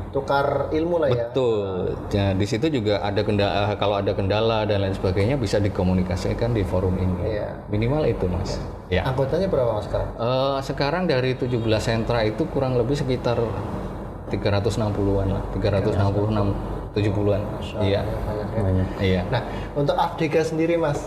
tukar ilmu lah ya. Betul. Ya, di situ juga ada kendala, kalau ada kendala dan lain sebagainya bisa dikomunikasikan di forum ini. Minimal itu Mas. Anggotanya berapa Mas sekarang? Sekarang dari 17 sentra itu kurang lebih sekitar 360-an lah, 366 70-an. Iya. Banyak. Iya. Nah, untuk Afdega sendiri Mas,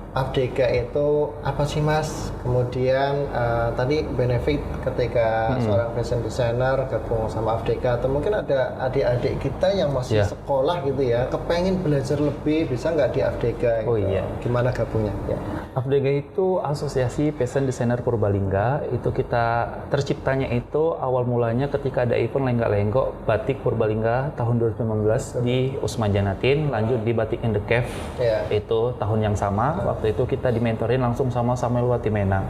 Afdega itu apa sih Mas? Kemudian tadi benefit ketika seorang fashion designer gabung sama Afdega, atau mungkin ada adik-adik kita yang masih sekolah gitu ya, kepengen belajar lebih, bisa nggak di Afdega? Oh gitu. iya. Gimana gabungnya? Afdega itu Asosiasi Fashion Designer Purbalingga. Itu kita terciptanya itu awal mulanya ketika ada event lenggak-lenggok batik Purbalingga tahun 2019 di Usman Janatin, lanjut di Batik in the Cave. Itu tahun yang sama. Waktu itu kita dimentorin langsung sama Samuel Watimena.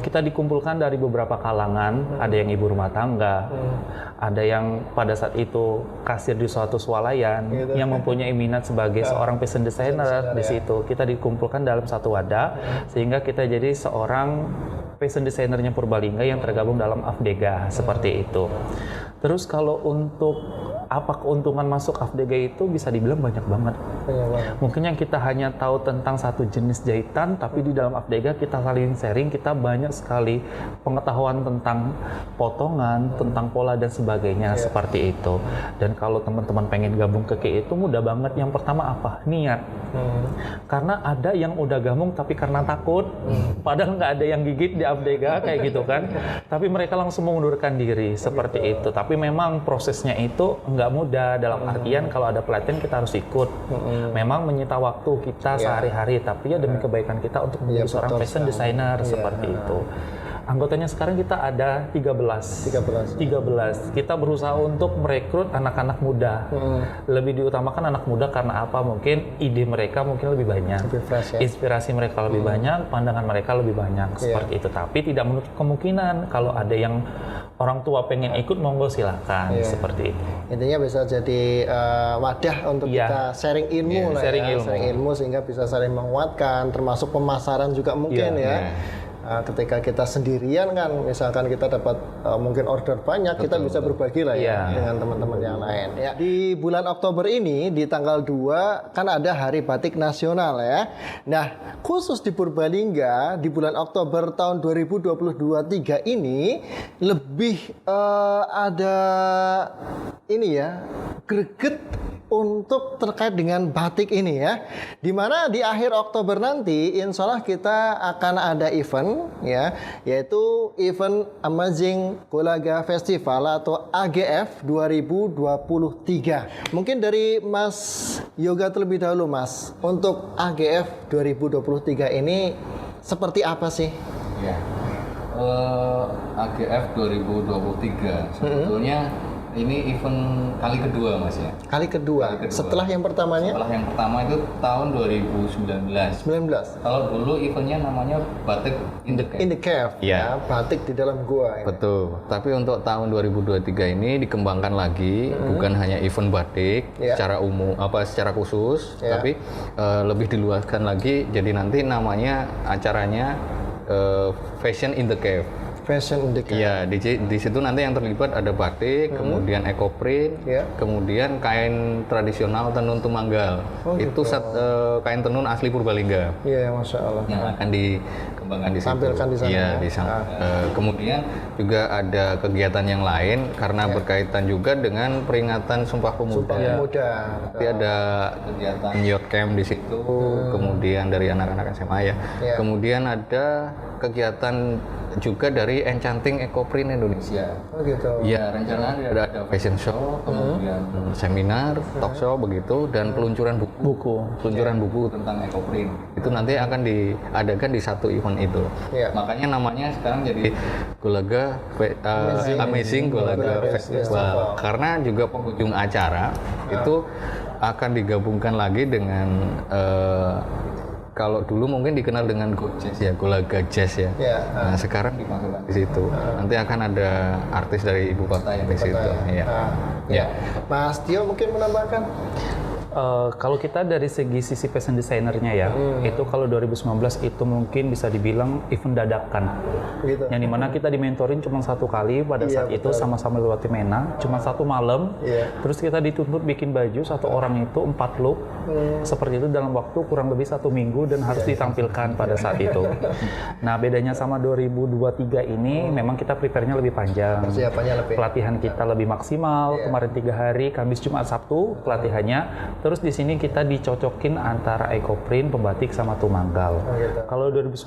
Kita dikumpulkan dari beberapa kalangan, ada yang ibu rumah tangga, ada yang pada saat itu kasir di suatu swalayan, yang mempunyai minat sebagai seorang fashion designer di situ. Kita dikumpulkan dalam satu wadah, sehingga kita jadi seorang fashion designernya Purbalingga yang tergabung dalam Afdega, seperti itu. Terus kalau untuk apa keuntungan masuk Afdega itu bisa dibilang banyak banget. Mungkin yang kita hanya tahu tentang satu jenis jahitan, tapi di dalam Afdega kita saling sharing, kita banyak sekali pengetahuan tentang potongan, tentang pola dan sebagainya, seperti itu. Dan kalau teman-teman pengen gabung ke KI itu mudah banget. Yang pertama apa? Niat. Karena ada yang udah gabung tapi karena takut, padahal nggak ada yang gigit di Afdega kayak gitu kan. Tapi mereka langsung mengundurkan diri seperti itu. Tapi memang prosesnya itu nggak mudah, dalam artian kalau ada pelatihan kita harus ikut. Memang menyita waktu kita sehari-hari, tapi ya demi kebaikan kita untuk menjadi seorang fashion designer seperti itu. Anggotanya sekarang kita ada 13. Kita berusaha untuk merekrut anak-anak muda. Lebih diutamakan anak muda karena apa? Mungkin ide mereka mungkin lebih banyak. Lebih fresh, ya? Inspirasi mereka lebih banyak, pandangan mereka lebih banyak, seperti itu. Tapi tidak menutup kemungkinan kalau ada yang orang tua pengen ikut, monggo silakan, seperti itu. Intinya bisa jadi wadah untuk kita sharing ilmu lah, sharing ilmu sehingga bisa saling menguatkan, termasuk pemasaran juga mungkin ketika kita sendirian kan, misalkan kita dapat mungkin order banyak, kita bisa berbagi lah dengan teman-teman yang lain. Di bulan Oktober ini, di tanggal 2 kan ada Hari Batik Nasional ya. Nah, khusus di Purbalingga di bulan Oktober tahun 2022-3 ini lebih ada ini ya, greget untuk terkait dengan batik ini ya. Dimana di akhir Oktober nanti insya Allah kita akan ada event ya, yaitu event Amazing Gulaga Festival atau AGF 2023. Mungkin dari Mas Yoga terlebih dahulu Mas, untuk AGF 2023 ini seperti apa sih? Ya. AGF 2023 sebetulnya ini event kali kedua Mas ya. Kali kedua. Setelah yang pertamanya? Setelah yang pertama itu tahun 2019. 19. Kalau dulu eventnya namanya Batik in the Cave. In the Cave. Ya. Batik di dalam gua. Ini. Betul. Tapi untuk tahun 2023 ini dikembangkan lagi, bukan hanya event batik secara umum, secara khusus, tapi lebih diluaskan lagi. Jadi nanti namanya acaranya Fashion in the Cave. Fashion in the Cave. Iya, di situ nanti yang terlibat ada batik, kemudian ekoprint, kemudian kain tradisional tenun tumanggal. Itu kain tenun asli Purbalingga. Iya, Masya Allah. Yang akan dikembangkan di situ. Tampilkan di sana. Iya, di sana. Kemudian juga ada kegiatan yang lain karena berkaitan juga dengan peringatan Sumpah Pemuda. Nanti ada kegiatan youth camp di situ, kemudian dari anak-anak SMA ya. Kemudian ada kegiatan juga dari Enchanting Ecoprint Indonesia. Oh gitu. Iya, rencananya ada fashion show, kemudian seminar, talk show begitu, dan peluncuran buku tentang ecoprint. Itu nanti akan diadakan di satu event itu. Makanya namanya sekarang jadi Gulaga Amazing Gulaga Festival. Karena juga penghujung acara itu akan digabungkan lagi dengan kalau dulu mungkin dikenal dengan Go Jazz ya, Gulaga Jazz ya. Nah, sekarang dimasukkan di situ. Nanti akan ada artis dari ibu kota yang di situ. Ya. Mas Tio mungkin menambahkan? Kalau kita dari sisi fashion designernya ya, itu kalau 2019 itu mungkin bisa dibilang event dadakan. Gitu. Yang dimana kita dimentorin cuma satu kali pada saat itu sama-sama lewat Mena, cuma satu malam. Terus kita dituntut bikin baju satu orang itu 4 look, seperti itu dalam waktu kurang lebih 1 minggu dan harus ditampilkan pada saat itu. Nah bedanya sama 2023 ini, memang kita prepare-nya lebih panjang. Persiapannya lebih. Pelatihan kita lebih maksimal. Kemarin 3 hari, Kamis, Jumat, Sabtu pelatihannya. Terus di sini kita dicocokin antara ecoprint, pembatik sama tumanggal. Kalau 2019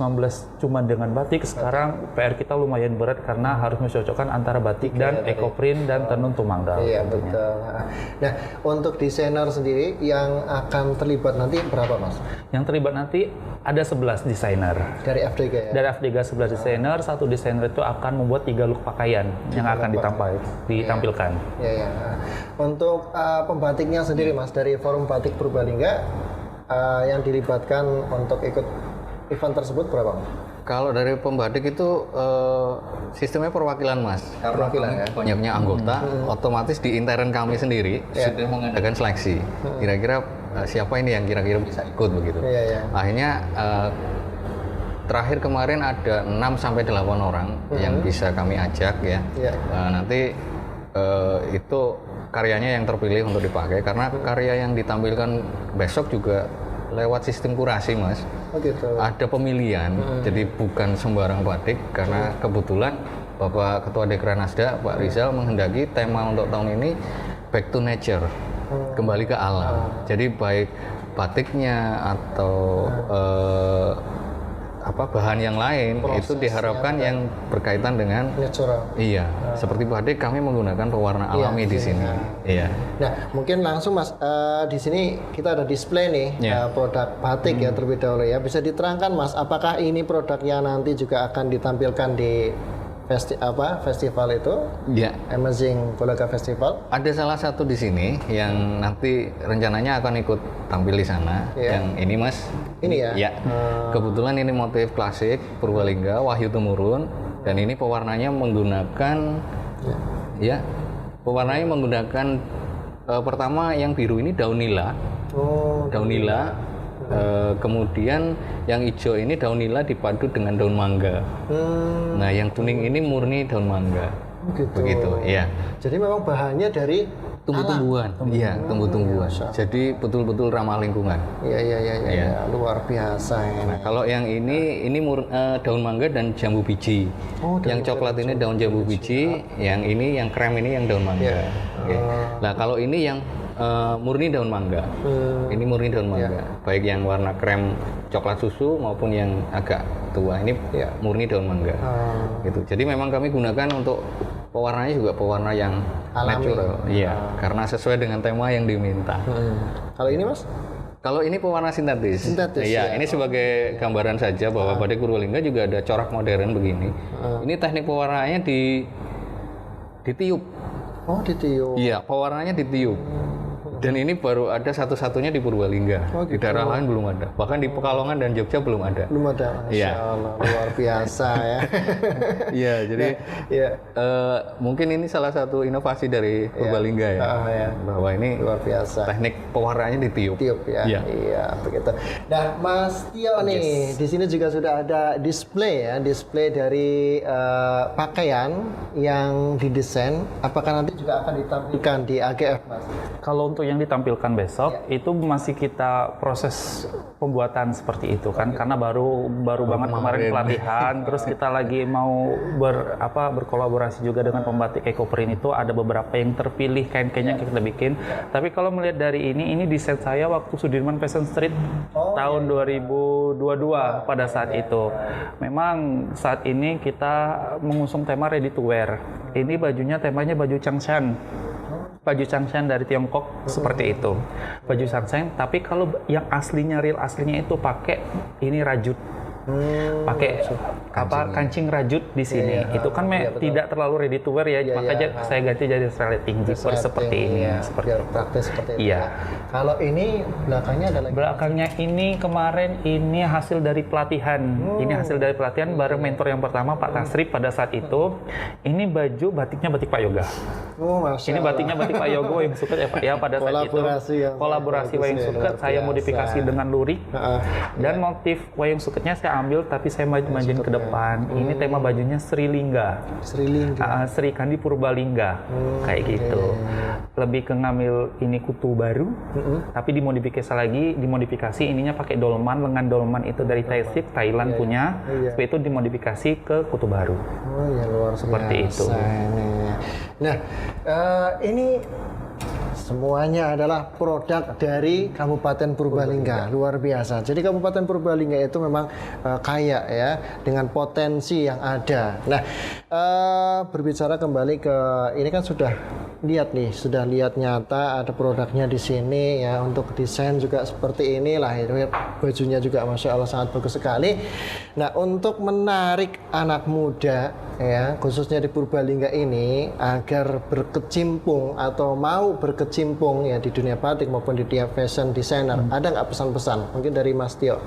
cuma dengan batik, sekarang PR kita lumayan berat karena harus mencocokkan antara batik dan ecoprint dan tenun tumanggal. Iya betul. Nah untuk desainer sendiri yang akan terlibat nanti berapa Mas? Yang terlibat nanti ada 11 desainer. Dari FDG ya? Dari FDG 11 desainer, satu desainer itu akan membuat 3 look pakaian yang akan ditampilkan. Iya. Untuk pembatiknya sendiri Mas, dari Forum Batik Purbalingga yang dilibatkan untuk ikut event tersebut berapa Mas? Kalau dari pembatik itu sistemnya perwakilan Mas. Perwakilan ya? Banyaknya anggota, otomatis di intern kami sendiri sudah mengadakan seleksi. Kira-kira siapa ini yang kira-kira bisa ikut begitu. Akhirnya terakhir kemarin ada 6-8 orang yang bisa kami ajak ya. Nanti itu karyanya yang terpilih untuk dipakai karena karya yang ditampilkan besok juga lewat sistem kurasi Mas. Ada pemilihan, jadi bukan sembarang batik karena kebetulan Bapak Ketua Dekranasda Pak Rizal menghendaki tema untuk tahun ini Back to Nature, kembali ke alam. Jadi baik batiknya atau bahan yang lain itu diharapkan yang berkaitan dengan natural. Iya, seperti batik kami menggunakan pewarna alami di sini. Nah, mungkin langsung Mas di sini kita ada display nih produk batik ya terlebih dahulu ya. Bisa diterangkan Mas, apakah ini produknya nanti juga akan ditampilkan di festival itu? Amazing Gulaga Festival. Ada salah satu di sini yang nanti rencananya akan ikut tampil di sana. Yang ini Mas. Ini ya? Ya. Kebetulan ini motif klasik Purbalingga, Wahyu Temurun, dan ini pewarnanya menggunakan pewarnanya menggunakan pertama yang biru ini daun nila. Daun nila. Kemudian yang hijau ini daun nila dipadu dengan daun mangga. Nah, yang kuning ini murni daun mangga. Begitu, ya. Jadi memang bahannya dari tumbuh-tumbuhan. Iya, tumbuh-tumbuhan. Jadi betul-betul ramah lingkungan. Iya. Luar biasa ini. Nah, kalau yang ini daun mangga dan jambu biji. Yang coklat ini daun jambu biji, yang ini yang krem ini yang daun mangga. Nah, kalau ini yang murni daun mangga. Ini murni daun mangga. Baik yang warna krem coklat susu maupun yang agak tua. Ini murni daun mangga. Gitu. Jadi memang kami gunakan untuk pewarnanya juga pewarna yang alami. Natural. Iya, karena sesuai dengan tema yang diminta. Kalau ini Mas? Kalau ini pewarna sintetis. Sintetis. Iya, ini sebagai gambaran saja bahwa batik Purbalingga juga ada corak modern begini. Ini teknik pewarnanya ditiup. Oh, ditiup. Iya, pewarnanya ditiup. Dan ini baru ada satu-satunya di Purbalingga. Oh, gitu. Di daerah lain belum ada. Bahkan di Pekalongan dan Jogja belum ada. Belum ada. Masya Allah, luar biasa ya. Iya, jadi Iya. mungkin ini salah satu inovasi dari Purbalingga ya. Ya. Bahwa ini Luar biasa. teknik pewarnanya ditiup. Tiup ya. Iya. Iya, begitu. Nah, Mas Tio nih, di sini juga sudah ada display ya, display dari pakaian yang didesain. Apakah nanti juga akan ditampilkan di AGF, Mas? Kalau untuk yang ditampilkan besok itu masih kita proses pembuatan seperti itu kan, karena baru banget kemarin pelatihan, terus kita lagi mau berkolaborasi juga dengan pembatik Ecoprint. Itu ada beberapa yang terpilih kain-kainnya kita bikin. Tapi kalau melihat dari ini desain saya waktu Sudirman Fashion Street tahun 2022 pada saat itu. Memang saat ini kita mengusung tema ready to wear. Ini bajunya temanya baju Changshan. Baju Changshan dari Tiongkok seperti itu. Baju Changshan, tapi kalau yang aslinya, real aslinya itu pakai ini rajut. Pakai kancing rajut di sini. Itu kan tidak terlalu ready to wear ya, makanya saya ganti jadi resleting zipper seperti ini. Biar praktis seperti itu. Iya. Kalau ini belakangnya ada lagi. Belakangnya ini kemarin ini hasil dari pelatihan. Ini hasil dari pelatihan bareng mentor yang pertama Pak Tasrif pada saat itu. Ini baju batiknya batik Pak Yoga. Oh, Masya Ini batiknya batik Pak Yoga Wayang Suket ya pada saat itu. Kolaborasi Wayang Suket saya modifikasi dengan lurik. Dan motif Wayang Suketnya saya ambil tapi saya majuin ke depan. Ini tema bajunya Sri Lingga. Sri Kandi Purbalingga. Kayak gitu. Lebih ke ngambil ini kutu baru. Tapi dimodifikasi ininya pakai dolman, lengan dolman itu dari Thailand punya. Seperti itu dimodifikasi ke kutu baru. Oh ya, luar seperti biasa itu. Nah, ini semuanya adalah produk dari Kabupaten Purbalingga. Luar biasa. Jadi Kabupaten Purbalingga itu memang kaya ya dengan potensi yang ada. Nah, berbicara kembali ke ini kan sudah lihat nyata ada produknya di sini ya, untuk desain juga seperti inilah. Bajunya juga Masya Allah sangat bagus sekali. Nah, untuk menarik anak muda ya, khususnya di Purbalingga ini agar berkecimpung atau mau berkecimpung ya di dunia batik maupun di dunia fashion designer, ada nggak pesan-pesan mungkin dari Mas Tio?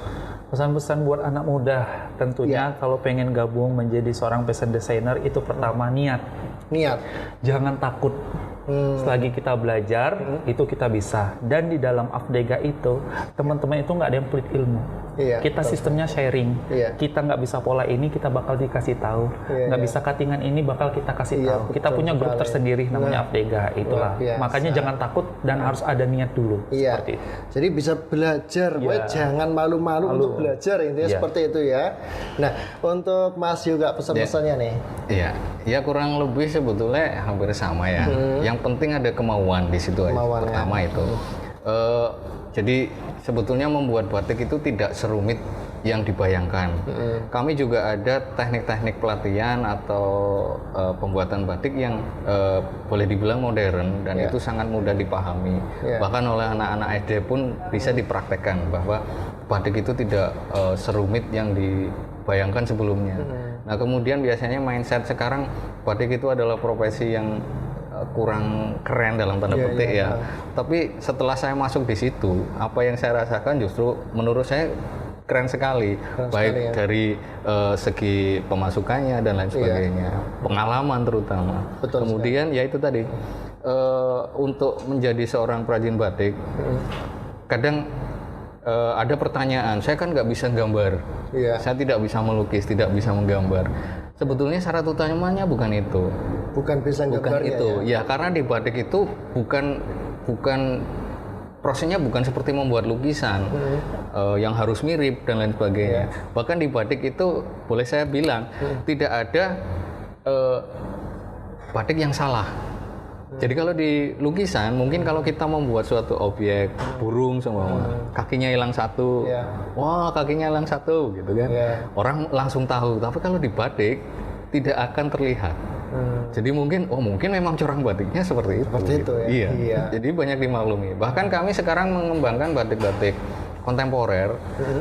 Pesan-pesan buat anak muda tentunya kalau pengen gabung menjadi seorang fashion designer itu pertama niat. Jangan takut. Selagi kita belajar itu kita bisa. Dan di dalam Afdega itu teman-teman itu nggak ada yang pelit ilmu. Kita sistemnya sharing. Kita nggak bisa pola ini kita bakal dikasih tahu. Nggak bisa cuttingan ini bakal kita kasih tahu. Kita punya grup tersendiri namanya Afdega. Itulah. Makanya jangan takut dan harus ada niat dulu. Seperti itu. Jadi bisa belajar. Jangan malu-malu untuk belajar, intinya seperti itu ya. Nah, untuk Mas juga pesan-pesannya nih. Ya kurang lebih sebetulnya hampir sama ya. Yang penting ada kemauan di situ aja. Pertama itu. Jadi sebetulnya membuat batik itu tidak serumit yang dibayangkan. Kami juga ada teknik-teknik pelatihan atau pembuatan batik yang boleh dibilang modern dan itu sangat mudah dipahami. Bahkan oleh anak-anak SD pun bisa dipraktekkan bahwa batik itu tidak serumit yang dibayangkan sebelumnya. Nah, kemudian biasanya mindset sekarang batik itu adalah profesi yang kurang keren dalam tanda petik ya. Tapi setelah saya masuk di situ, apa yang saya rasakan justru menurut saya keren sekali, baik dari segi pemasukannya dan lain sebagainya, pengalaman terutama. Kemudian ya itu tadi, untuk menjadi seorang perajin batik, kadang ada pertanyaan, saya kan nggak bisa gambar, saya tidak bisa melukis, tidak bisa menggambar. Sebetulnya syarat utamanya bukan itu. Bukan bisa gambarnya. Ya, karena di batik itu bukan prosesnya bukan seperti membuat lukisan yang harus mirip dan lain sebagainya. Bahkan di batik itu boleh saya bilang tidak ada batik yang salah. Jadi kalau di lukisan, mungkin kalau kita membuat suatu objek burung sama kakinya hilang satu, wah kakinya hilang satu gitu kan, orang langsung tahu. Tapi kalau di batik tidak akan terlihat. Jadi mungkin memang corak batiknya seperti itu. Seperti itu ya. Iya. Jadi banyak dimaklumi. Bahkan kami sekarang mengembangkan batik-batik kontemporer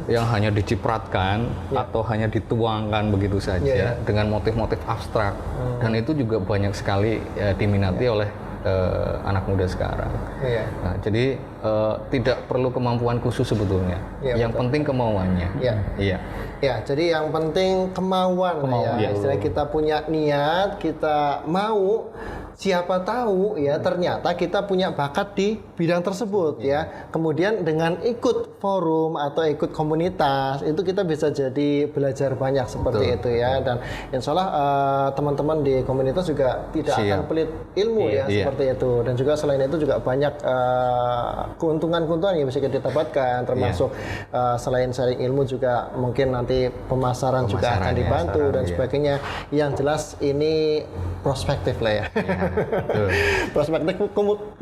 yang hanya dicipratkan atau hanya dituangkan begitu saja dengan motif-motif abstrak, dan itu juga banyak sekali diminati oleh anak muda sekarang. Nah, jadi tidak perlu kemampuan khusus sebetulnya. Yang penting kemauannya. Ya, jadi yang penting kemauan. Ya. Istilah kita punya niat, kita mau. Siapa tahu ya ternyata kita punya bakat di bidang tersebut ya. Kemudian dengan ikut forum atau ikut komunitas itu kita bisa jadi belajar banyak seperti itu ya. Dan insya Allah teman-teman di komunitas juga tidak akan pelit ilmu ya seperti itu. Dan juga selain itu juga banyak keuntungan-keuntungan yang bisa kita dapatkan, termasuk selain sharing ilmu juga mungkin nanti pemasaran juga akan dibantu dan sebagainya. Yang jelas ini prospektif lah ya. Prospektif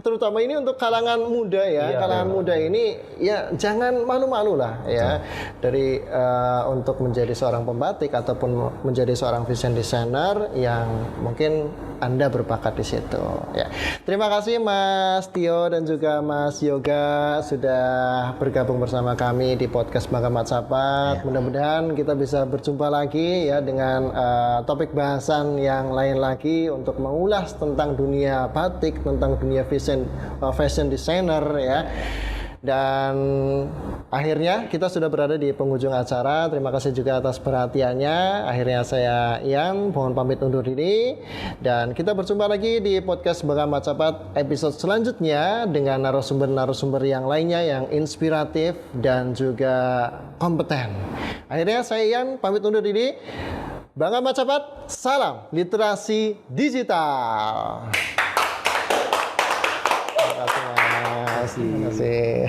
terutama ini untuk kalangan muda ya. Kalangan muda ini ya jangan malu-malu lah ya dari untuk menjadi seorang pembatik ataupun menjadi seorang fashion designer yang mungkin Anda berbakat di situ ya. Terima kasih Mas Tio dan juga Mas Yoga sudah bergabung bersama kami di podcast Bangga Matsapat. Mudah-mudahan kita bisa berjumpa lagi ya dengan topik bahasan yang lain lagi untuk mengulas tentang dunia batik, tentang dunia fashion designer ya. Dan akhirnya kita sudah berada di penghujung acara. Terima kasih juga atas perhatiannya. Akhirnya saya Ian mohon pamit undur diri dan kita berjumpa lagi di podcast Bangga Matsapat episode selanjutnya dengan narasumber-narasumber yang lainnya yang inspiratif dan juga kompeten. Akhirnya saya Ian pamit undur diri. Bangga Matsapat, salam literasi digital. Terima kasih.